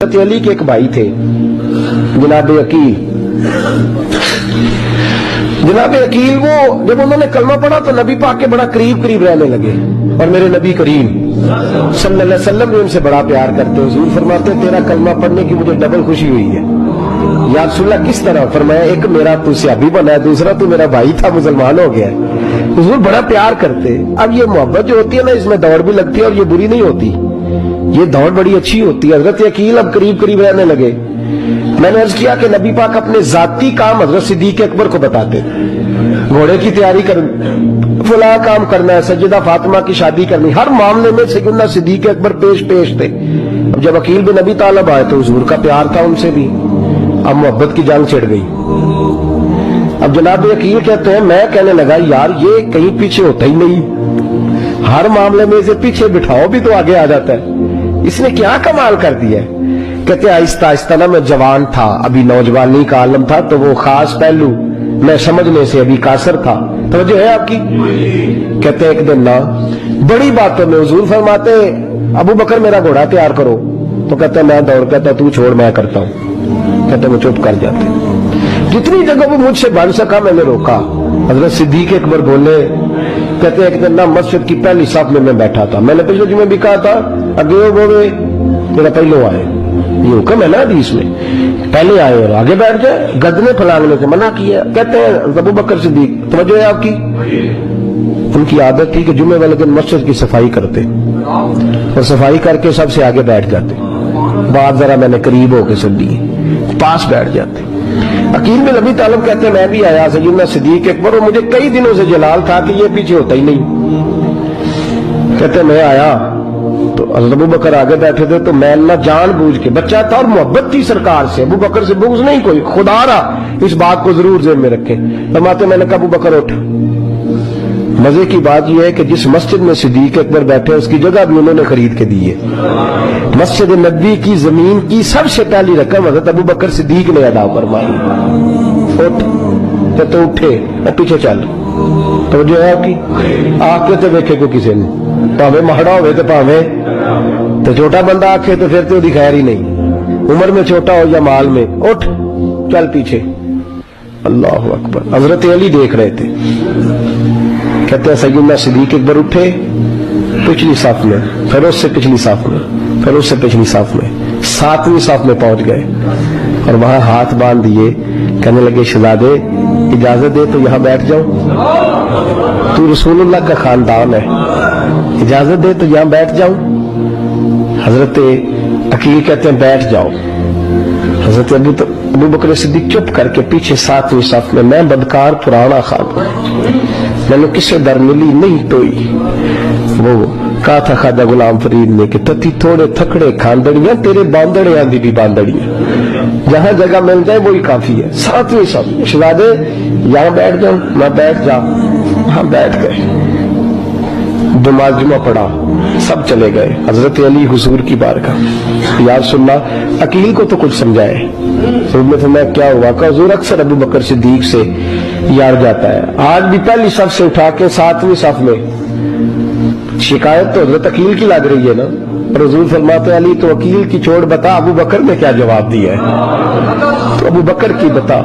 حضرت علی کے ایک بھائی تھے جناب عقیل. جناب عقیل وہ جب انہوں نے کلمہ پڑھا تو نبی پاک کے بڑا قریب رہنے لگے, اور میرے نبی کریم صلی اللہ علیہ وسلم بھی ان سے بڑا پیار کرتے. حضور فرماتے تیرا کلمہ پڑھنے کی مجھے ڈبل خوشی ہوئی ہے. یا رسول اللہ کس طرح؟ فرمایا ایک میرا تو صحابی بنا ہے, دوسرا تو میرا بھائی تھا مسلمان ہو گیا. حضور بڑا پیار کرتے. اب یہ محبت جو ہوتی ہے نا, اس میں دوڑ بھی لگتی ہے اور یہ بری نہیں ہوتی, یہ دوڑ بڑی اچھی ہوتی ہے. حضرت عقیل اب قریب رہنے لگے. میں نے عرض کیا کہ نبی پاک اپنے ذاتی کام حضرت صدیق اکبر کو بتاتے تھے. گھوڑے کی تیاری فلاں کام کرنا ہے, سیدہ فاطمہ کی شادی کرنی, ہر معاملے میں سیدنا صدیق اکبر پیش تھے. اب جب عقیل بن ابی طالب آئے تو حضور کا پیار تھا ان سے بھی, اب محبت کی جنگ چھڑ گئی. اب جناب عقیل کہتے ہیں میں کہنے لگا یار یہ کہیں پیچھے ہوتا ہی نہیں, ہر معاملے میں اسے پیچھے بٹھاؤ بھی تو آگے آ جاتا ہے, اس نے کیا کمال کر دیا ہے. کہتے ہیں آہستہ آہستہ نا میں جوان تھا, ابھی نوجوانی کا عالم تھا, تو وہ خاص پہلو میں سمجھنے سے ابھی قاصر تھا. توجہ ہے آپ کی؟ کہتے ہیں ایک دن نا بڑی باتوں میں حضور فرماتے ابو بکر میرا گھوڑا تیار کرو, تو کہتے ہیں میں دوڑ, کہتا تو چھوڑ میں کرتا ہوں. کہتے ہیں میں چپ کر جاتے. جتنی جگہ وہ مجھ سے بن سکا میں نے روکا. حضرت صدیق اکبر بولے, کہتے ہیں ایک دن نا مسجد کی پہلی صف میں بیٹھا تھا. میں نے پچھلے جمعے بھی کہا تھا اگے بولے میرا پہلو آئے, یہ حکم ہے نا حدیث میں, پہلے آئے اور آگے بیٹھ جائے, گدنے پھلانگنے سے منع کیا. کہتے ہیں ابو بکر صدیق, توجہ ہے آپ کی, ان کی عادت تھی کہ جمعے والے دن مسجد کی صفائی کرتے اور صفائی کر کے سب سے آگے بیٹھ جاتے. بات ذرا میں نے قریب ہو کے سن لی, پاس بیٹھ جاتے. عقیل بن ابی طالب کہتے ہیں میں بھی آیا سیدنا صدیق اکبر, اور مجھے کئی دنوں سے جلال تھا کہ یہ پیچھے ہوتا ہی نہیں. کہتے ہیں میں آیا تو حضرت ابو بکر آگے بیٹھے تھے, تو میں نہ جان بوجھ کے, بچہ تھا اور محبت تھی سرکار سے, ابو بکر سے بغض نہیں کوئی, خدا رہا اس بات کو ضرور ذہن میں رکھیں. فرماتے میں نے کہا ابو بکر اٹھ. مزے کی بات یہ ہے کہ جس مسجد میں صدیق اکبر بیٹھے اس کی جگہ بھی انہوں نے خرید کے دی ہے. مسجد نبی کی زمین کی سب سے پہلی رقم حضرت ابو بکر صدیق نے ادا فرمائی. اٹھ تو اٹھے اور پیچھے چل. تو جو ہے آپ کی آنکھ کے تو دیکھے کو کسی نے, پاوے مہڑا ہوئے تو پاوے تو چھوٹا بندہ آنکھے تو پھر تو خیر ہی نہیں, عمر میں چھوٹا ہو یا مال میں. اٹھ چل پیچھے. اللہ اکبر. حضرت علی دیکھ رہے تھے. کہتے ہیں سیدنا صدیق اکبر اٹھے پچھلی صف میں, پھر اس سے پچھلی صف میں, پھر اس سے پچھلی صف میں, 7ویں صف میں پہنچ گئے اور وہاں ہاتھ باندھ دیے. کہنے لگے شہزادے اجازت دے تو یہاں بیٹھ جاؤں, تو رسول اللہ کا خاندان ہے, اجازت دے تو یہاں بیٹھ جاؤں. حضرت عقیل کہتے ہیں بیٹھ جاؤ. حضرت ابو بکر صدیق چپ کر کے پیچھے 7ویں صف میں بدکار پرانا خادم, میں نے کسے در ملی نہیں ٹوئی. وہ کہا تھا خواجہ غلام فرید نے کہ تتی تھوڑے تھکڑے کھاندڑیاں تیرے باندڑیاں دی بھی باندڑیاں, جہاں جگہ مل جائے وہی کافی ہے. 7ویں صف. شہزادے یہاں بیٹھ جاؤں. میں بیٹھ جا. وہاں بیٹھ گئے. جمعہ پڑھا, سب چلے گئے. حضرت علی حضور کی بارگاہ, یا رسول اللہ عقیل کو تو کچھ سمجھائے. حضور نے فرمایا کیا ہوا؟ کہ حضور اکثر ابو بکر صدیق سے یار جاتا ہے, آج بھی پہلی صف سے اٹھا کے 7ویں صف میں. شکایت تو حضرت عقیل کی لگ رہی ہے نا, اور حضور فرماتے علی تو عقیل کی چھوڑ, بتا ابو بکر نے کیا جواب دیا ہے. تو ابو بکر کی بتا,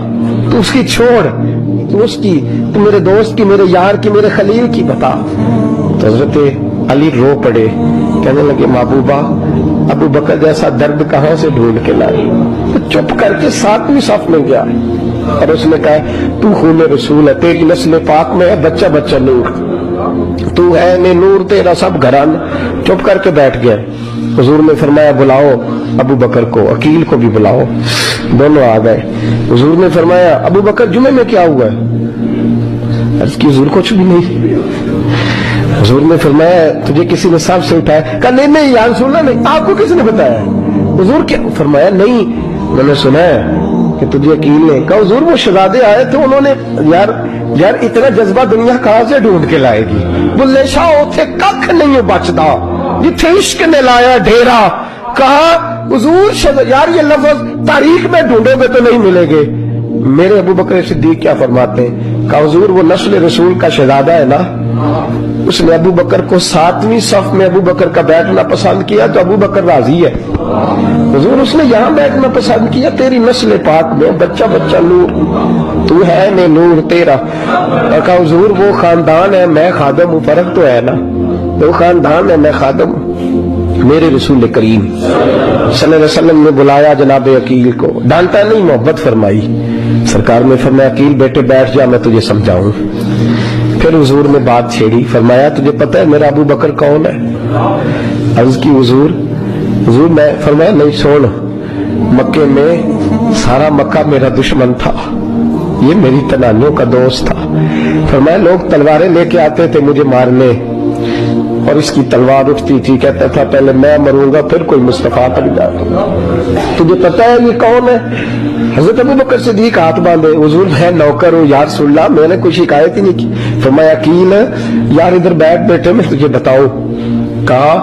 تو اس کی چھوڑ, تو اس کی, تو میرے دوست کی, میرے یار کی, میرے خلیل کی بتا. تو حضرت علی رو پڑے, کہنے لگے محبوبہ ابو بکر جیسا درد کہاں سے ڈھونڈ کے لائی. تو چپ کر کے 7ویں صف میں گیا اور اس نے کہا تو خون رسول ہے, تیری نسل پاک میں ہے بچہ بچہ نور, تو ہے نے نور تیرا سب گھران. چپ کر کے بیٹھ گیا. حضور نے فرمایا بلاؤ ابو بکر کو, عقیل کو بھی بلاؤ. دونوں آ گئے. حضور نے فرمایا ابو بکر جمعے میں کیا ہوا ہے؟ عرض کی حضور کچھ بھی نہیں. حضور نے فرمایا تجھے کسی نے صف سے اٹھایا؟ کہا نہیں یا رسول اللہ نہیں. آپ کو کس نے بتایا؟ حضور کیا فرمایا نہیں میں نے سنا ہے کہ تجھے عقیل نے. کہا حضور وہ شہزادے آئے تھے, انہوں نے یار اتنا جذبہ دنیا کہاں سے ڈھونڈ کے لائے گی. بلے شاہ اتنے کھ نہیں بچتا جتھے عشق نے لایا ڈھیرا. کہا حضور یار یہ لفظ تاریخ میں ڈھونڈو گے تو نہیں ملے گے. میرے ابو بکر صدیق کیا فرماتے ہیں؟ کہا حضور وہ نسل رسول کا شہزادہ ہے نا, उसने अबू बकर को 7वीं सफ में अबू बकर का बैठना पसंद किया तो अबू बकर राजी है। हुजूर उसने यहाँ बैठना पसंद किया, तेरी नस्ल पाक में बच्चा बच्चा नूर, तू है ने नूर तेरा। और कहा हुजूर वो खानदान है, मैं खादम हूँ, फर्क तो है ना, वो खानदान है, मैं खादम हूँ। मेरे रसूल करीम सल्लल्लाहु अलैहि वसल्लम ने बुलाया जनाब अकील को, डांटा नहीं, मोहब्बत फरमाई। सरकार ने फरमाया अकील बेटे बैठ जा, मैं तुझे समझाऊं। फिर हुजूर ने बात छेड़ी, फरमाया तुझे पता है मेरा अबू बकर कौन है? अर्ज की हुजूर मैं, फरमाया नहीं सुन, मक्के में सारा मक्का मेरा दुश्मन था, ये मेरी तनानियों का दोस्त था। फरमाया लोग तलवारें लेके आते थे मुझे मारने और इसकी तलवार उठती थी, कहता था पहले मैं मरूंगा फिर कोई मुस्तफा तक जाएगा। तुझे पता है ये कौन है? हजरत अबू बकर सिद्दीक हाथ बांधे, हुजूर मैं नौकर हूँ यार सुल्ला, मैंने कोई शिकायत ही नहीं की। फरमाया अकील यार इधर बैठ बेटे, मैं तुझे बताऊं। कहा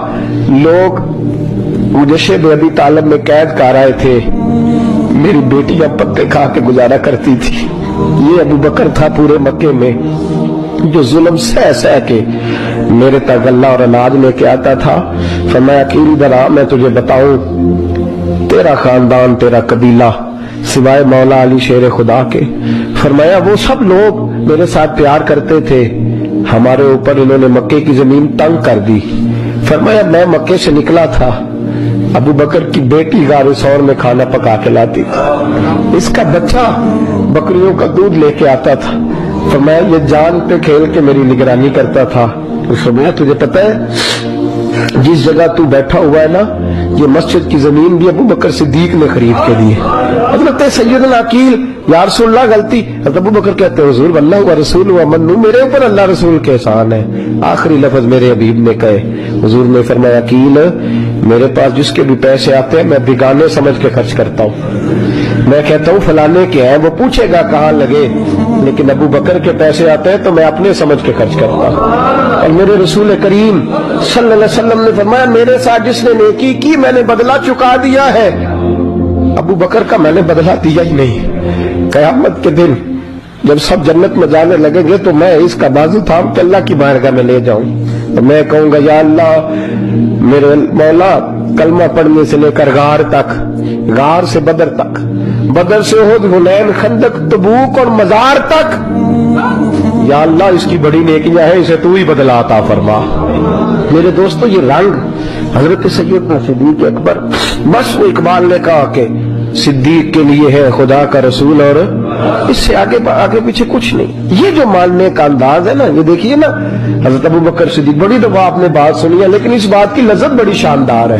लोग मुझे शेब अबी तालिब में कैद कर आए थे, मेरी बेटियां पत्ते खा के गुजारा करती थी। ये अबू बकर था पूरे मक्के में जो जुल्म सह सह के मेरे तक गल्ला और अनाज लेके आता था। फरमाया अकील इधर आ, मैं तुझे बताऊं, तेरा खानदान तेरा कबीला सिवाय मौला अली शेर खुदा के, फरमाया वो सब लोग मेरे साथ प्यार करते थे, हमारे ऊपर इन्होंने मक्के की जमीन तंग कर दी। फरमाया मैं मक्के से निकला था, अबू बकर की बेटी गारे सौर में खाना पका के लाती थी, इसका बच्चा बकरियों का दूध लेके आता था। फरमाया ये जान पे खेल के मेरी निगरानी करता था। फरमाया तुझे पता है जिस जगह तू बैठा हुआ है ना, ये मस्जिद की जमीन भी अबू बकर सिद्दीक ने खरीद के दी है। हजरत सैयदना अकील या रसूलल्लाह गलती, हजरत अबू बकर कहते हैं हुजूर अल्लाह व रसूल व मन्नू, मेरे ऊपर अल्लाह रसूल के एहसान है। आखिरी लफ्ज मेरे हबीब ने कहे। हुजूर ने फरमाया अकील मेरे पास जिसके भी पैसे आते हैं मैं बिगाने समझ के खर्च करता हूँ। मैं कहता हूँ फलाने के हैं, वो पूछेगा कहाँ लगे, लेकिन अबू बकर के पैसे आते हैं तो मैं अपने समझ के खर्च करता हूँ। और मेरे रसूल करीम सल्लल्लाहु अलैहि वसल्लम ने फरमाया मेरे साथ जिसने नेकी की मैंने बदला चुका दिया है। अबू बकर का मैंने बदला दिया ही नहीं। क़यामत के दिन जब सब जन्नत में जाने लगेंगे तो मैं इसका बाजू थाम के अल्लाह की बारगाह में ले जाऊं तो मैं कहूंगा या अल्लाह मेरे मौला, कलमा पढ़ने से लेकर गार तक, गार से बदर तक, बदर से उहद, हुनैन, खंदक, तबूक और मजार तक, या अल्लाह इसकी बड़ी नेकियां हैं, इसे तू ही बदला अता फरमा। मेरे दोस्तों ये रंग हजरत सैयदना सिद्दीक अकबर, बस वो इकबाल ने कहा कि सिद्दीक के लिए है खुदा का रसूल और इससे आगे पीछे कुछ नहीं। ये जो मानने का अंदाज है ना, ये देखिए ना, हजरत अबू बकर सिद्दीक, बड़ी दफा आपने बात सुनी है लेकिन इस बात की लज्जत बड़ी शानदार है।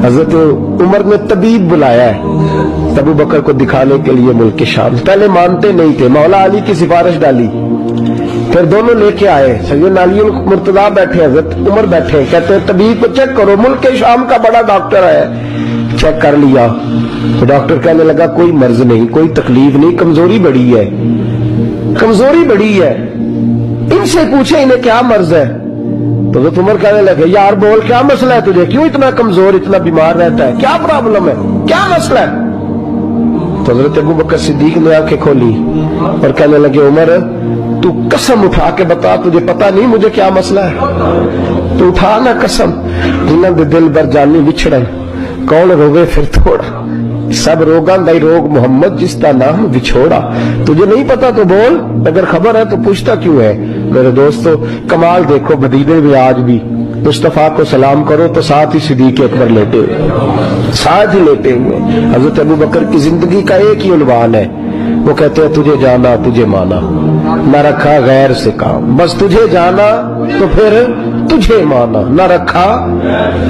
हजरत उमर ने तबीब बुलाया है अबू बकर को दिखाने के लिए मुल्क के शाम। पहले मानते नहीं थे, मौला अली की सिफारिश डाली, फिर दोनों लेके आए, सैयदना अली मुर्तजा बैठे, हजरत उमर बैठे, कहते हैं तबीब को चेक करो, मुल्क के शाम का बड़ा डॉक्टर है। चेक कर लिया तो डॉक्टर कहने लगा कोई मर्ज नहीं, कोई तकलीफ नहीं, कमजोरी बड़ी है, कमजोरी बड़ी है, इनसे पूछे इन्हें क्या मर्ज है। तो हजरत उमर कहने लगे यार बोल क्या मसला है तुझे, क्यों इतना कमजोर, इतना बीमार रहता है, क्या प्रॉब्लम है, क्या मसला है। तो हजरत अबू बकर सिद्दीक ने आंखें खोली और कहने लगे उमर तू कसम उठा के बता, तुझे पता नहीं मुझे क्या मसला है, तू उठा ना कसम। जिन्हां दे दिल बर जानी विछड़न कौन रोवे फिर थोड़ा, सब रोगां दा रोग मोहम्मद जिसका नाम विछोड़ा। तुझे नहीं पता तो बोल, अगर खबर है तो पूछता क्यों है। मेरे दोस्तों कमाल देखो, मदीने में आज भी मुस्तफा को सलाम करो तो साथ ही सिद्दीक अकबर लेटे हुए, साथ ही लेटे हुए। हजरत अबू बकर की जिंदगी का एक ही उन्वान है, वो कहते हैं तुझे जाना तुझे माना, न रखा गैर से काम, बस तुझे जाना तो फिर तुझे माना, न रखा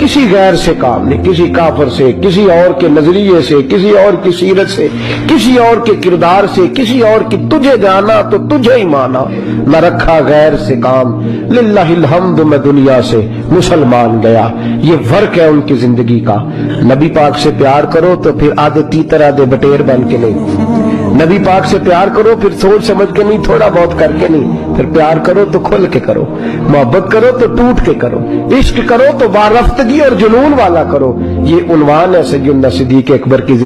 किसी गैर से काम नहीं, किसी काफर से, किसी और के नजरिए से, किसी और की सीरत से, किसी और के किरदार से, किसी और की, तुझे जाना तो तुझे ही माना, न रखा गैर से काम, लिल्लाहिल हम्द मैं दुनिया से मुसलमान गया। ये फर्क है उनकी जिंदगी का। नबी पाक से प्यार करो तो फिर आधे तीतर आधे बटेर बन के नहीं, नबी पाक से प्यार करो फिर सोच समझ के नहीं, थोड़ा बहुत करके नहीं, फिर प्यार करो तो खुल के करो, मोहब्बत करो तो टूट के करो, इश्क करो तो वारफ्तगी और जुनून वाला करो। ये उन्वान है सैयदना सिद्दीक अकबर की।